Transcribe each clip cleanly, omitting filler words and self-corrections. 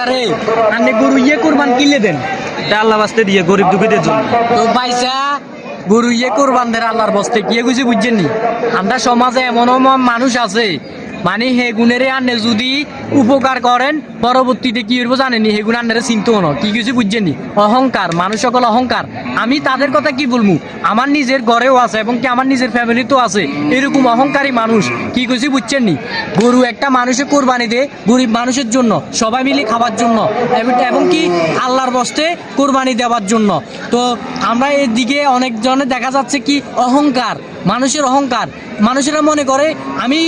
বাইসা রে আপনি গরু কোরবান কিনলে দেন আল্লাহ বাস্তে দিয়ে গরিব দুঃখীদের জন্য। তো বাইসা গরু কোরবান দেন আল্লাহর বস্তে কি কিছু বুঝছেন নি? আমরা সমাজে এমনও মানুষ আছে মানে হে গুণের আনে যদি উপকার করেন পরবর্তীতে কি করবো জানেনি হে গুণ আন্নারে চিন্তা হনো কি কিছু বুঝছেন নি? অহংকার, মানুষ সকল অহংকার। আমি তাদের কথা কি বলবো, আমার নিজের ঘরেও আছে এবং কি আমার নিজের ফ্যামিলিতেও আছে এরকম অহংকারী মানুষ। কি কিছু বুঝছেন নি? গরু একটা মানুষের কোরবানি দে গরিব মানুষের জন্য, সবাই মিলে খাবার জন্য এবং কি আল্লাহর বস্তে কোরবানি দেওয়ার জন্য। তো আমরা এদিকে অনেকজনে দেখা যাচ্ছে কি অহংকার, মানুষের অহংকার। মানুষেরা মনে করে আমি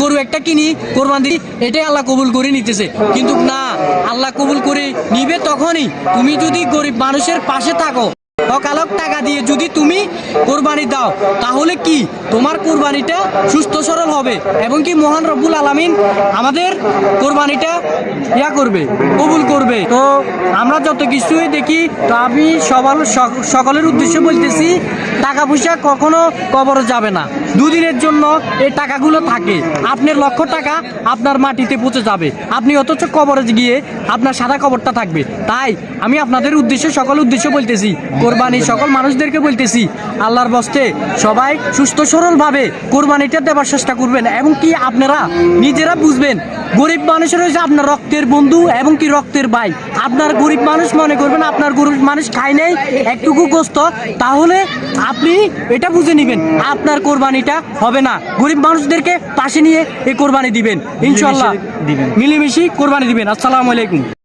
গরু একটা কিনি কোরবান দিই এটাই আল্লাহ কবুল করে নিতেছে, কিন্তু না, আল্লাহ কবুল করে নিবে তখনই তুমি যদি গরিব মানুষের পাশে থাকো, অকালক টাকা দিয়ে যদি তুমি কোরবানি দাও তাহলে কি তোমার কোরবানিটা সুস্থ সরল হবে এবং কি মহান রব্বুল আলামিন আমাদের কোরবানিটা করবে, কবুল করবে। তো আমরা যত কিছুই দেখি, তো আমি সকলের উদ্দেশ্যে বলতেছি টাকা পয়সা কখনো কবরে যাবে না, দুদিনের জন্য এই টাকাগুলো থাকে। আপনার লক্ষ টাকা আপনার মাটিতে পচে যাবে, আপনি অথচ কবরে গিয়ে আপনার সাদা কবরটা থাকবে। তাই আমি আপনাদের উদ্দেশ্যে সকলের উদ্দেশ্যে বলতেছি, কোরবানি সকল মানুষদেরকে বলতেছি, আল্লাহর বস্তে সবাই সুস্থ সরলভাবে কোরবানিটা দেওয়ার চেষ্টা করবেন এবং কি আপনারা নিজেরা বুঝবেন গরিব মানুষের হয়েছে আপনার রক্তের বন্ধু এবং কি রক্তের ভাই। আপনার গরিব মানুষ মনে করবেন আপনার গরিব মানুষ খায় নেই একটুকু গোস্ত, তাহলে আপনি এটা বুঝে নেবেন আপনার কোরবানিটা হবে না। গরিব মানুষদেরকে পাশে নিয়ে এই কোরবানি দিবেন, ইনশাআল্লাহ দিবেন, মিলেমিশে কোরবানি দিবেন। আসসালামু আলাইকুম।